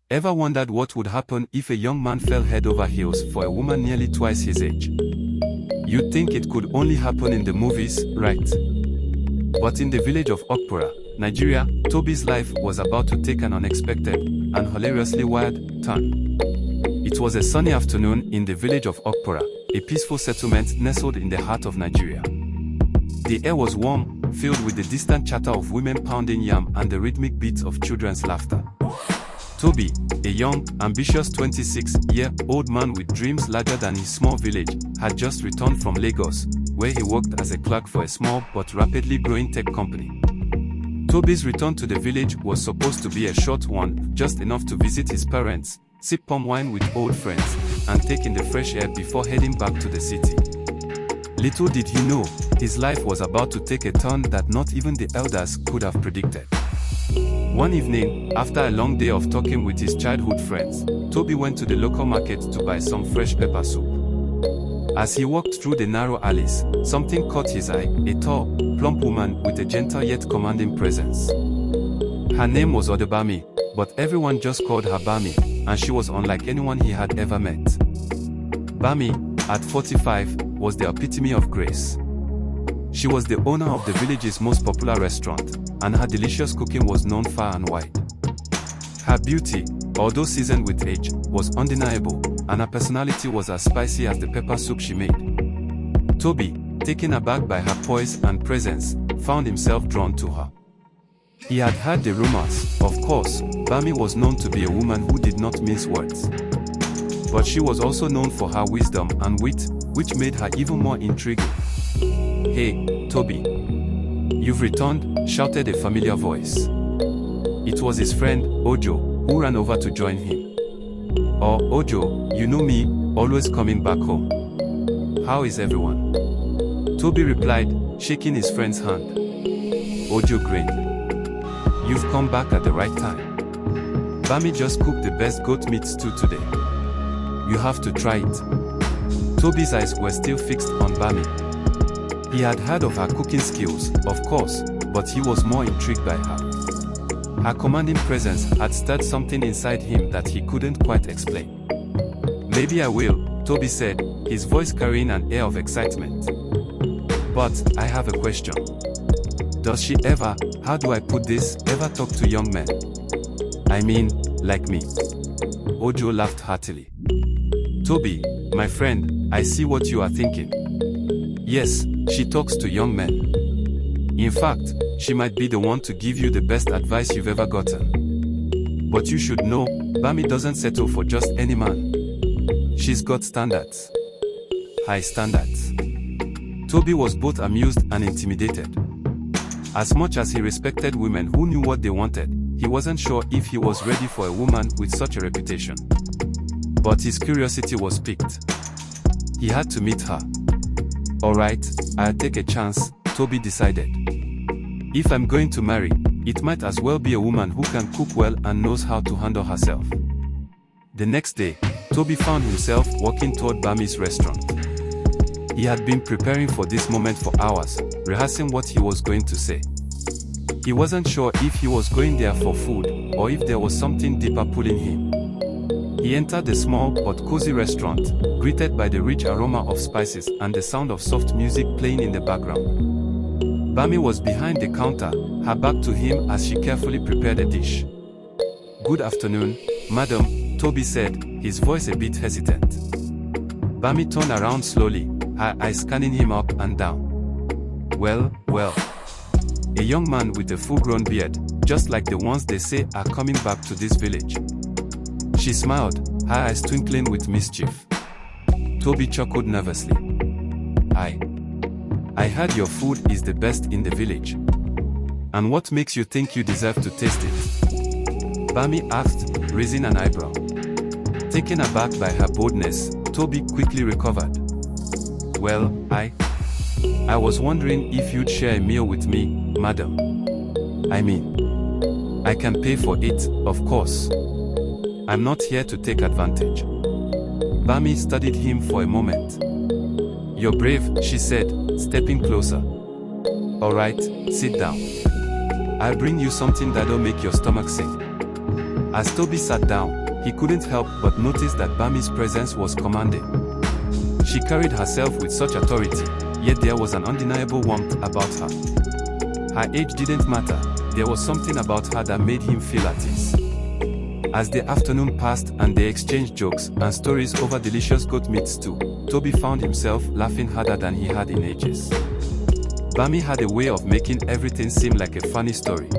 Ever wondered what would happen if a young man fell head over heels for a woman nearly twice his age? You'd think it could only happen in the movies, right? But in the village of Okpara, Nigeria, Tobi's life was about to take an unexpected and hilariously wild turn. It was a sunny afternoon in the village of Okpara, a peaceful settlement nestled in the heart of Nigeria. The air was warm, filled with the distant chatter of women pounding yam and the rhythmic beats of children's laughter. Tobi, a young, ambitious 26-year-old man with dreams larger than his small village, had just returned from Lagos, where he worked as a clerk for a small but rapidly growing tech company. Tobi's return to the village was supposed to be a short one, just enough to visit his parents, sip palm wine with old friends, and take in the fresh air before heading back to the city. Little did he know, his life was about to take a turn that not even the elders could have predicted. One evening, after a long day of talking with his childhood friends, Tobi went to the local market to buy some fresh pepper soup. As he walked through the narrow alleys, something caught his eye, a tall, plump woman with a gentle yet commanding presence. Her name was Odebami, but everyone just called her Bami, and she was unlike anyone he had ever met. Bami, at 45, was the epitome of grace. She was the owner of the village's most popular restaurant, and her delicious cooking was known far and wide. Her beauty, although seasoned with age, was undeniable, and her personality was as spicy as the pepper soup she made. Tobi, taken aback by her poise and presence, found himself drawn to her. He had heard the rumors. Of course, Bami was known to be a woman who did not mince words. But she was also known for her wisdom and wit, which made her even more intriguing. "Hey, Tobi. You've returned," shouted a familiar voice. It was his friend, Ojo, who ran over to join him. "Oh, Ojo, you know me, always coming back home. How is everyone?" Tobi replied, shaking his friend's hand. Ojo grinned. "You've come back at the right time. Bami just cooked the best goat meat stew today. You have to try it." Tobi's eyes were still fixed on Bami. He had heard of her cooking skills, of course, but he was more intrigued by her. Her commanding presence had stirred something inside him that he couldn't quite explain. "Maybe I will," Tobi said, his voice carrying an air of excitement. "But I have a question. Does she ever, how do I put this, ever talk to young men? I mean, like me?" Ojo laughed heartily. "Tobi, my friend, I see what you are thinking. Yes, she talks to young men. In fact, she might be the one to give you the best advice you've ever gotten. But you should know, Bami doesn't settle for just any man. She's got standards. High standards." Tobi was both amused and intimidated. As much as he respected women who knew what they wanted, he wasn't sure if he was ready for a woman with such a reputation. But his curiosity was piqued. He had to meet her. "Alright, I'll take a chance," Tobi decided. "If I'm going to marry, it might as well be a woman who can cook well and knows how to handle herself." The next day, Tobi found himself walking toward Bami's restaurant. He had been preparing for this moment for hours, rehearsing what he was going to say. He wasn't sure if he was going there for food, or if there was something deeper pulling him. He entered the small but cozy restaurant, greeted by the rich aroma of spices and the sound of soft music playing in the background. Bami was behind the counter, her back to him as she carefully prepared a dish. "Good afternoon, madam," Tobi said, his voice a bit hesitant. Bami turned around slowly, her eyes scanning him up and down. Well. A young man with a full-grown beard, just like the ones they say are coming back to this village. She smiled, her eyes twinkling with mischief. Tobi chuckled nervously. I heard your food is the best in the village. And what makes you think you deserve to taste it?" Bami asked, raising an eyebrow. Taken aback by her boldness, Tobi quickly recovered. "Well, I was wondering if you'd share a meal with me, madam. I mean, I can pay for it, of course. I'm not here to take advantage." Bami studied him for a moment. "You're brave," she said, stepping closer. "Alright, sit down. I'll bring you something that'll make your stomach sing." As Tobi sat down, he couldn't help but notice that Bami's presence was commanding. She carried herself with such authority, yet there was an undeniable warmth about her. Her age didn't matter, there was something about her that made him feel at ease. As the afternoon passed and they exchanged jokes and stories over delicious goat meat stew, Tobi found himself laughing harder than he had in ages. Bami had a way of making everything seem like a funny story.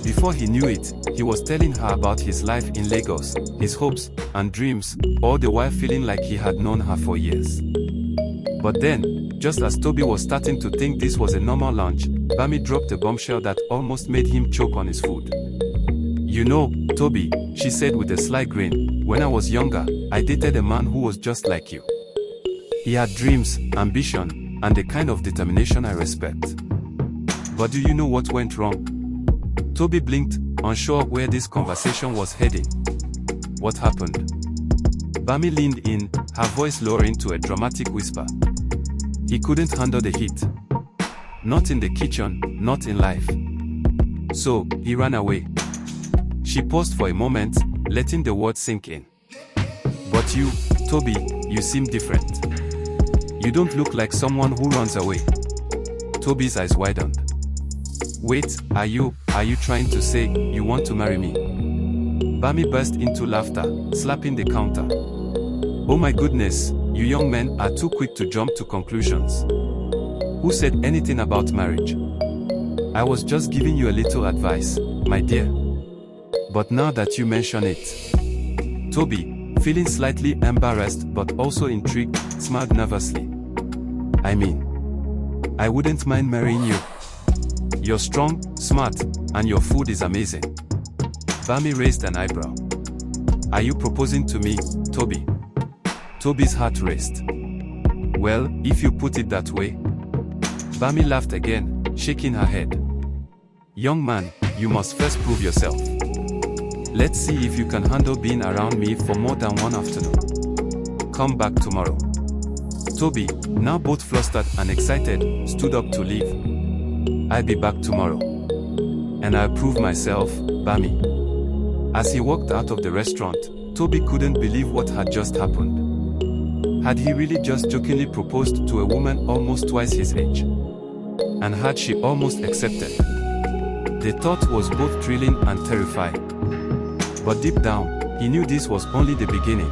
Before he knew it, he was telling her about his life in Lagos, his hopes and dreams, all the while feeling like he had known her for years. But then, just as Tobi was starting to think this was a normal lunch, Bami dropped a bombshell that almost made him choke on his food. "You know, Tobi," she said with a sly grin, "when I was younger, I dated a man who was just like you. He had dreams, ambition, and the kind of determination I respect. But do you know what went wrong?" Tobi blinked, unsure where this conversation was heading. "What happened?" Bami leaned in, her voice lowering to a dramatic whisper. "He couldn't handle the heat. Not in the kitchen, not in life. So, he ran away." She paused for a moment, letting the words sink in. "But you, Tobi, you seem different. You don't look like someone who runs away." Tobi's eyes widened. "Wait, are you trying to say you want to marry me?" Bami burst into laughter, slapping the counter. "Oh my goodness, you young men are too quick to jump to conclusions. Who said anything about marriage? I was just giving you a little advice, my dear. But now that you mention it..." Tobi, feeling slightly embarrassed but also intrigued, smiled nervously. "I mean, I wouldn't mind marrying you. You're strong, smart, and your food is amazing." Bami raised an eyebrow. "Are you proposing to me, Tobi?" Tobi's heart raced. "Well, if you put it that way." Bami laughed again, shaking her head. "Young man, you must first prove yourself. Let's see if you can handle being around me for more than one afternoon. Come back tomorrow." Tobi, now both flustered and excited, stood up to leave. "I'll be back tomorrow. And I'll prove myself, Bami." As he walked out of the restaurant, Tobi couldn't believe what had just happened. Had he really just jokingly proposed to a woman almost twice his age? And had she almost accepted? The thought was both thrilling and terrifying. But deep down, he knew this was only the beginning.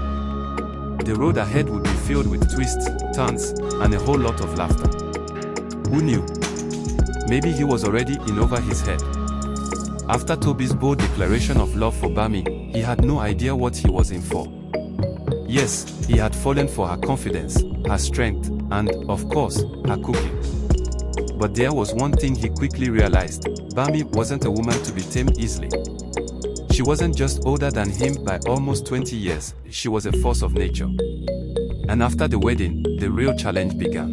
The road ahead would be filled with twists, turns, and a whole lot of laughter. Who knew? Maybe he was already in over his head. After Tobi's bold declaration of love for Bami, he had no idea what he was in for. Yes, he had fallen for her confidence, her strength, and, of course, her cooking. But there was one thing he quickly realized: Bami wasn't a woman to be tamed easily. She wasn't just older than him by almost 20 years, she was a force of nature. And after the wedding, the real challenge began.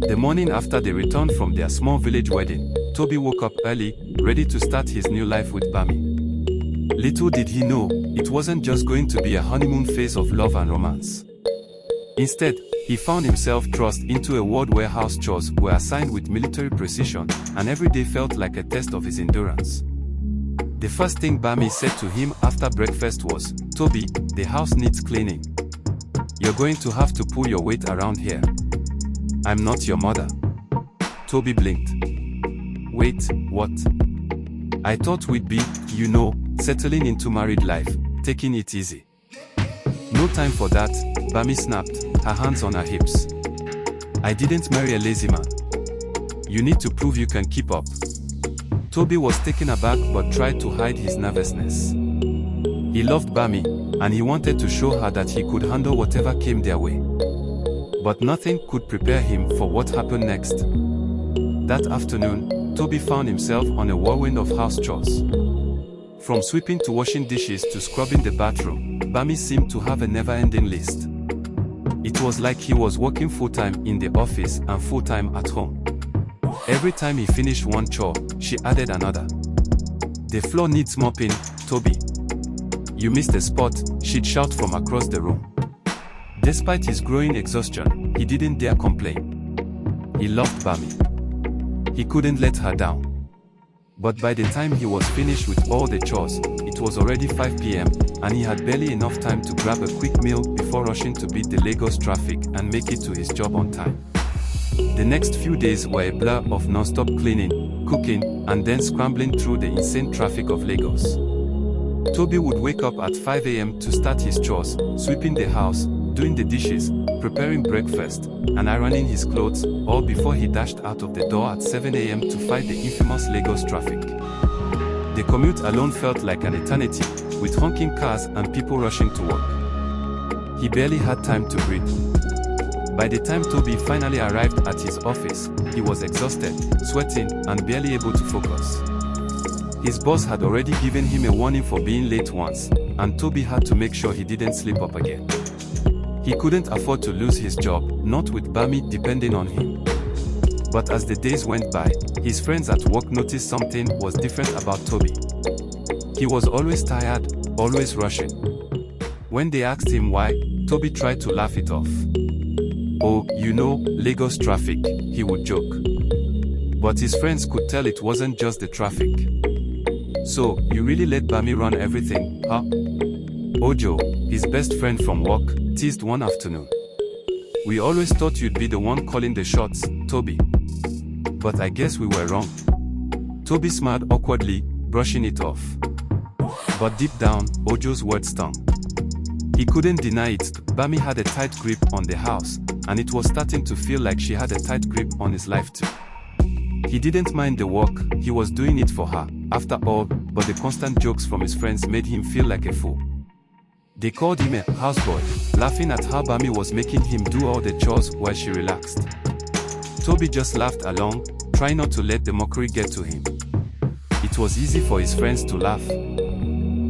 The morning after they returned from their small village wedding, Tobi woke up early, ready to start his new life with Bami. Little did he know, it wasn't just going to be a honeymoon phase of love and romance. Instead, he found himself thrust into a world where house chores were assigned with military precision, and every day felt like a test of his endurance. The first thing Bami said to him after breakfast was, "Tobi, the house needs cleaning. You're going to have to pull your weight around here. I'm not your mother." Tobi blinked. "Wait, what? I thought we'd be, settling into married life, taking it easy." "No time for that," Bami snapped, her hands on her hips. "I didn't marry a lazy man. You need to prove you can keep up." Tobi was taken aback but tried to hide his nervousness. He loved Bami, and he wanted to show her that he could handle whatever came their way. But nothing could prepare him for what happened next. That afternoon, Tobi found himself on a whirlwind of house chores. From sweeping to washing dishes to scrubbing the bathroom, Bami seemed to have a never-ending list. It was like he was working full-time in the office and full-time at home. Every time he finished one chore, she added another. "The floor needs mopping, Tobi. You missed a spot," she'd shout from across the room. Despite his growing exhaustion, he didn't dare complain. He loved Bami. He couldn't let her down. But by the time he was finished with all the chores, it It was already 5 p.m., and he had barely enough time to grab a quick meal before rushing to beat the Lagos traffic and make it to his job on time. The next few days were a blur of non-stop cleaning, cooking, and then scrambling through the insane traffic of Lagos. Tobi would wake up at 5 a.m. to start his chores, sweeping the house, doing the dishes, preparing breakfast, and ironing his clothes, all before he dashed out of the door at 7 a.m. to fight the infamous Lagos traffic. The commute alone felt like an eternity, with honking cars and people rushing to work. He barely had time to breathe. By the time Tobi finally arrived at his office, he was exhausted, sweating, and barely able to focus. His boss had already given him a warning for being late once, and Tobi had to make sure he didn't slip up again. He couldn't afford to lose his job, not with Bami depending on him. But as the days went by, his friends at work noticed something was different about Tobi. He was always tired, always rushing. When they asked him why, Tobi tried to laugh it off. "Oh, you know, Lagos traffic," he would joke. But his friends could tell it wasn't just the traffic. "So, you really let Bami run everything, huh?" Ojo, his best friend from work, teased one afternoon. "We always thought you'd be the one calling the shots, Tobi. But I guess we were wrong." Tobi smiled awkwardly, brushing it off. But deep down, Ojo's words stung. He couldn't deny it, Bami had a tight grip on the house, and it was starting to feel like she had a tight grip on his life too. He didn't mind the work, he was doing it for her, after all, but the constant jokes from his friends made him feel like a fool. They called him a houseboy, laughing at how Bami was making him do all the chores while she relaxed. Tobi just laughed along, trying not to let the mockery get to him. It was easy for his friends to laugh.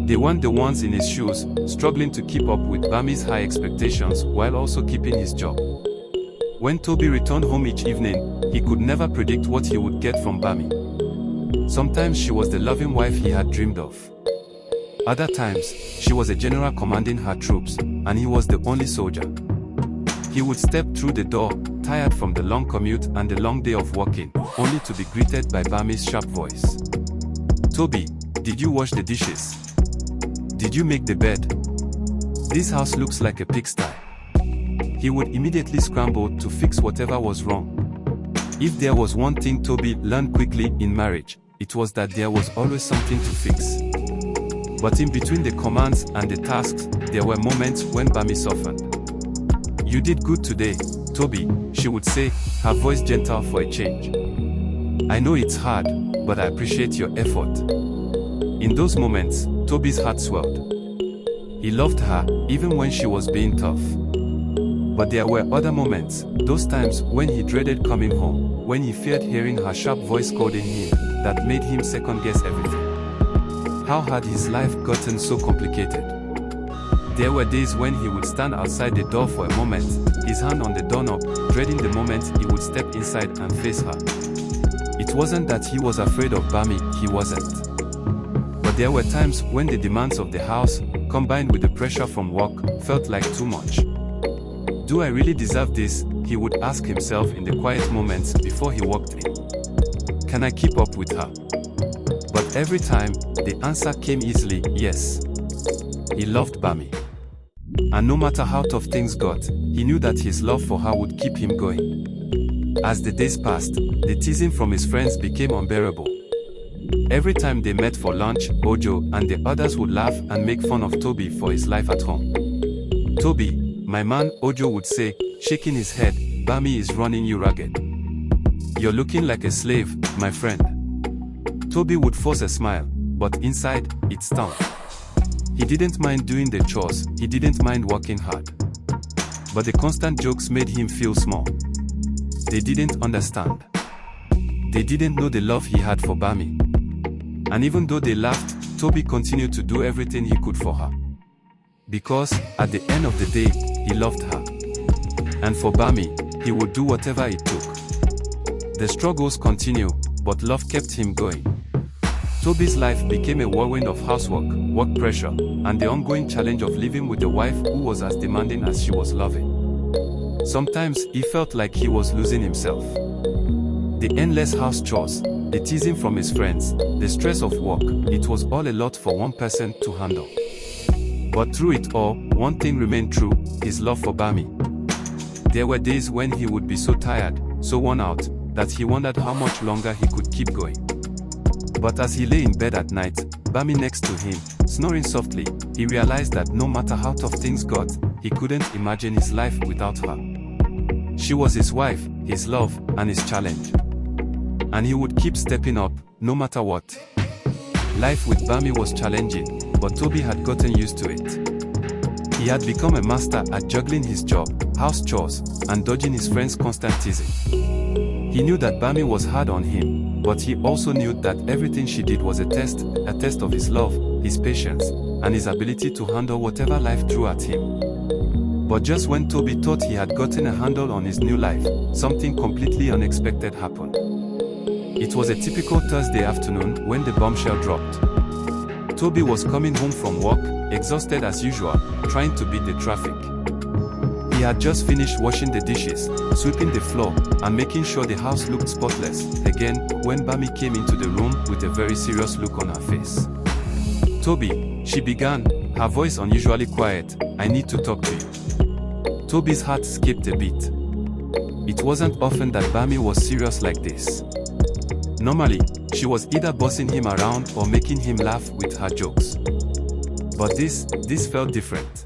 They weren't the ones in his shoes, struggling to keep up with Bami's high expectations while also keeping his job. When Tobi returned home each evening, he could never predict what he would get from Bami. Sometimes she was the loving wife he had dreamed of. Other times, she was a general commanding her troops, and he was the only soldier. He would step through the door, tired from the long commute and the long day of working, only to be greeted by Bami's sharp voice. "Tobi, did you wash the dishes? Did you make the bed? This house looks like a pigsty." He would immediately scramble to fix whatever was wrong. If there was one thing Tobi learned quickly in marriage, it was that there was always something to fix. But in between the commands and the tasks, there were moments when Bami softened. "You did good today, Tobi," she would say, her voice gentle for a change. "I know it's hard, but I appreciate your effort." In those moments, Tobi's heart swelled. He loved her, even when she was being tough. But there were other moments, those times when he dreaded coming home, when he feared hearing her sharp voice scolding him, that made him second-guess everything. How had his life gotten so complicated? There were days when he would stand outside the door for a moment, his hand on the doorknob, dreading the moment he would step inside and face her. It wasn't that he was afraid of Bami, he wasn't. But there were times when the demands of the house, combined with the pressure from work, felt like too much. "Do I really deserve this?" he would ask himself in the quiet moments before he walked in. "Can I keep up with her?" But every time, the answer came easily, yes. He loved Bami. And no matter how tough things got, he knew that his love for her would keep him going. As the days passed, the teasing from his friends became unbearable. Every time they met for lunch, Ojo and the others would laugh and make fun of Tobi for his life at home. "Tobi, my man," Ojo would say, shaking his head, "Bami is running you ragged. You're looking like a slave, my friend." Tobi would force a smile, but inside, it stung. He didn't mind doing the chores, he didn't mind working hard. But the constant jokes made him feel small. They didn't understand. They didn't know the love he had for Bami. And even though they laughed, Tobi continued to do everything he could for her. Because, at the end of the day, he loved her. And for Bami, he would do whatever it took. The struggles continue, but love kept him going. Tobi's life became a whirlwind of housework, work pressure, and the ongoing challenge of living with a wife who was as demanding as she was loving. Sometimes he felt like he was losing himself. The endless house chores, the teasing from his friends, the stress of work, it was all a lot for one person to handle. But through it all, one thing remained true, his love for Bami. There were days when he would be so tired, so worn out, that he wondered how much longer he could keep going. But as he lay in bed at night, Bami next to him, snoring softly, he realized that no matter how tough things got, he couldn't imagine his life without her. She was his wife, his love, and his challenge. And he would keep stepping up, no matter what. Life with Bami was challenging, but Tobi had gotten used to it. He had become a master at juggling his job, house chores, and dodging his friends' constant teasing. He knew that Bami was hard on him, but he also knew that everything she did was a test of his love, his patience, and his ability to handle whatever life threw at him. But just when Tobi thought he had gotten a handle on his new life, something completely unexpected happened. It was a typical Thursday afternoon when the bombshell dropped. Tobi was coming home from work, exhausted as usual, trying to beat the traffic. He had just finished washing the dishes, sweeping the floor, and making sure the house looked spotless again when Bami came into the room with a very serious look on her face. "Tobi," she began, her voice unusually quiet, "I need to talk to you." Tobi's heart skipped a beat. It wasn't often that Bami was serious like this. Normally, she was either bossing him around or making him laugh with her jokes. But this felt different.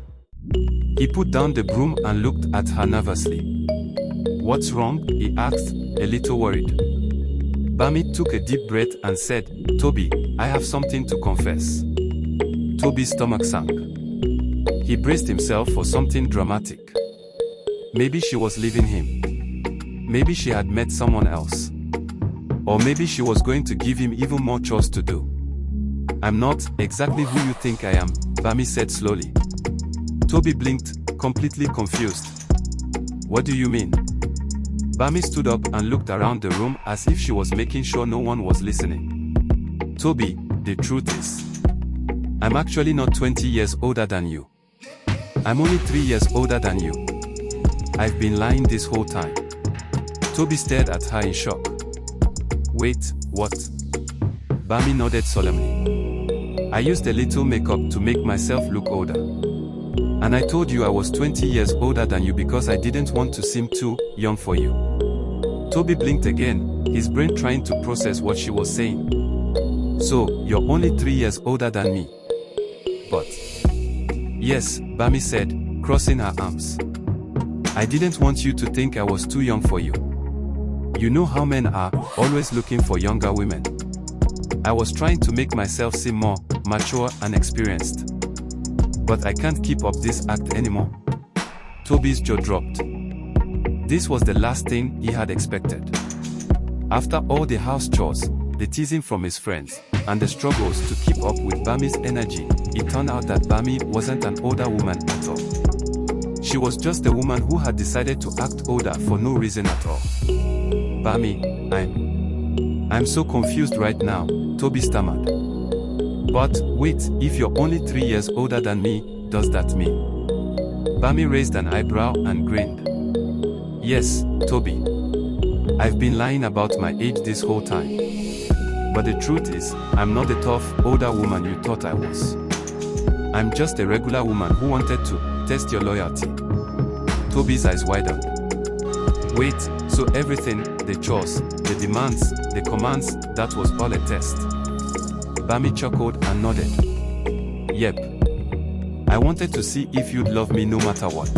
He put down the broom and looked at her nervously. "What's wrong?" he asked, a little worried. Bami took a deep breath and said, "Tobi, I have something to confess." Tobi's stomach sank. He braced himself for something dramatic. Maybe she was leaving him. Maybe she had met someone else. Or maybe she was going to give him even more chores to do. "I'm not exactly who you think I am," Bami said slowly. Tobi blinked, completely confused. "What do you mean?" Bami stood up and looked around the room as if she was making sure no one was listening. "Tobi, the truth is, I'm actually not 20 years older than you. I'm only 3 years older than you. I've been lying this whole time." Tobi stared at her in shock. "Wait, what?" Bami nodded solemnly. "I used a little makeup to make myself look older. And I told you I was 20 years older than you because I didn't want to seem too young for you." Tobi blinked again, his brain trying to process what she was saying. "So, you're only 3 years older than me?" "But..." "Yes," Bami said, crossing her arms. "I didn't want you to think I was too young for you. You know how men are, always looking for younger women. I was trying to make myself seem more mature and experienced. But I can't keep up this act anymore." Tobi's jaw dropped. This was the last thing he had expected. After all the house chores, the teasing from his friends, and the struggles to keep up with Bami's energy, it turned out that Bami wasn't an older woman at all. She was just a woman who had decided to act older for no reason at all. "Bami, I'm so confused right now," Tobi stammered. "But, wait, if you're only 3 years older than me, does that mean?" Bami raised an eyebrow and grinned. "Yes, Tobi. I've been lying about my age this whole time. But the truth is, I'm not the tough, older woman you thought I was. I'm just a regular woman who wanted to test your loyalty." Tobi's eyes widened. "Wait, so everything, the chores, the demands, the commands, that was all a test?" Bami chuckled and nodded. "Yep. I wanted to see if you'd love me no matter what.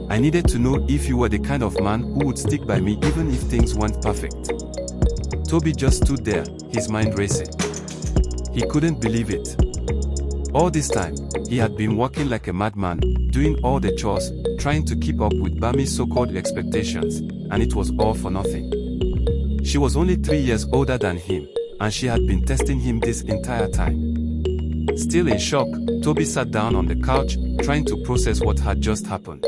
I needed to know if you were the kind of man who would stick by me even if things weren't perfect." Tobi just stood there, his mind racing. He couldn't believe it. All this time, he had been working like a madman, doing all the chores, trying to keep up with Bami's so-called expectations, and it was all for nothing. She was only 3 years older than him, and she had been testing him this entire time. Still in shock, Tobi sat down on the couch, trying to process what had just happened.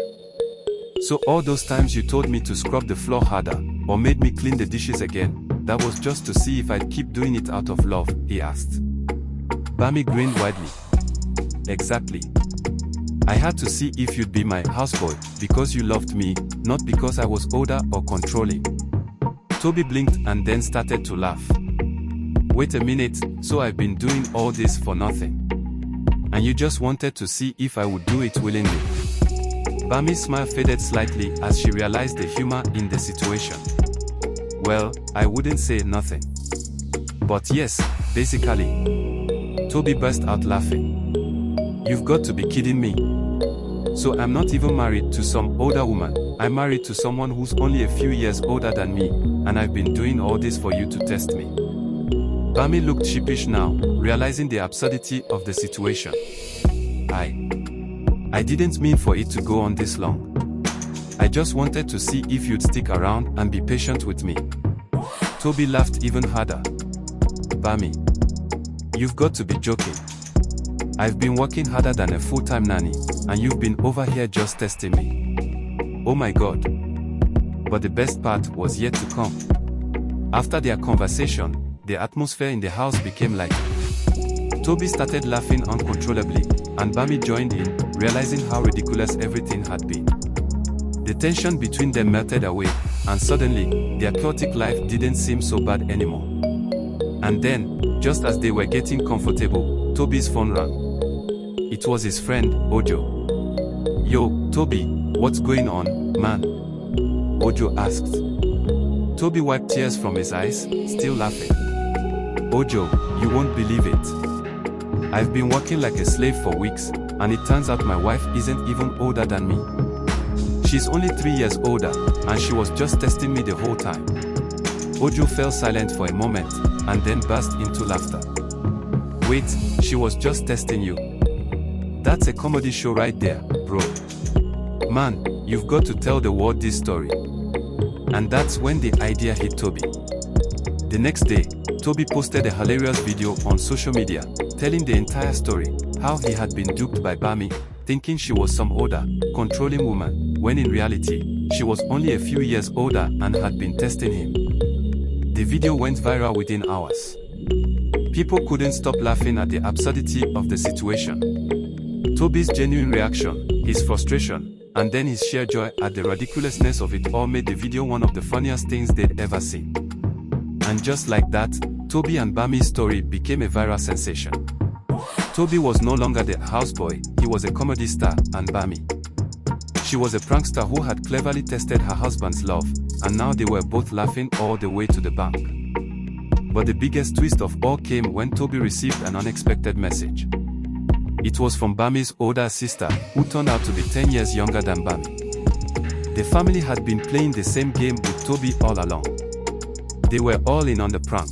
"So all those times you told me to scrub the floor harder, or made me clean the dishes again, that was just to see if I'd keep doing it out of love?" he asked. Bami grinned widely. "Exactly. I had to see if you'd be my houseboy, because you loved me, not because I was older or controlling." Tobi blinked and then started to laugh. Wait a minute, so I've been doing all this for nothing? And you just wanted to see if I would do it willingly? Bami's smile faded slightly as she realized the humor in the situation. Well, I wouldn't say nothing. But yes, basically. Tobi burst out laughing. You've got to be kidding me. So I'm not even married to some older woman. I'm married to someone who's only a few years older than me, and I've been doing all this for you to test me. Bami looked sheepish now, realizing the absurdity of the situation. I didn't mean for it to go on this long. I just wanted to see if you'd stick around and be patient with me. Tobi laughed even harder. Bami, you've got to be joking. I've been working harder than a full-time nanny, and you've been over here just testing me. Oh my God. But the best part was yet to come. After their conversation, the atmosphere in the house became lighter. Tobi started laughing uncontrollably, and Bami joined in, realizing how ridiculous everything had been. The tension between them melted away, and suddenly, their chaotic life didn't seem so bad anymore. And then, just as they were getting comfortable, Tobi's phone rang. It was his friend, Ojo. Yo, Tobi, what's going on, man? Ojo asked. Tobi wiped tears from his eyes, still laughing. Ojo, you won't believe it. I've been working like a slave for weeks, and it turns out my wife isn't even older than me. She's only 3 years older, and she was just testing me the whole time. Ojo fell silent for a moment, and then burst into laughter. Wait, she was just testing you? That's a comedy show right there, bro. Man, you've got to tell the world this story. And that's when the idea hit Tobi. The next day, Tobi posted a hilarious video on social media, telling the entire story, how he had been duped by Bami, thinking she was some older, controlling woman, when in reality, she was only a few years older and had been testing him. The video went viral within hours. People couldn't stop laughing at the absurdity of the situation. Tobi's genuine reaction, his frustration, and then his sheer joy at the ridiculousness of it all made the video one of the funniest things they'd ever seen. And just like that, Tobi and Bami's story became a viral sensation. Tobi was no longer the houseboy, he was a comedy star, and Bami. She was a prankster who had cleverly tested her husband's love, and now they were both laughing all the way to the bank. But the biggest twist of all came when Tobi received an unexpected message. It was from Bami's older sister, who turned out to be 10 years younger than Bami. The family had been playing the same game with Tobi all along. They were all in on the prank.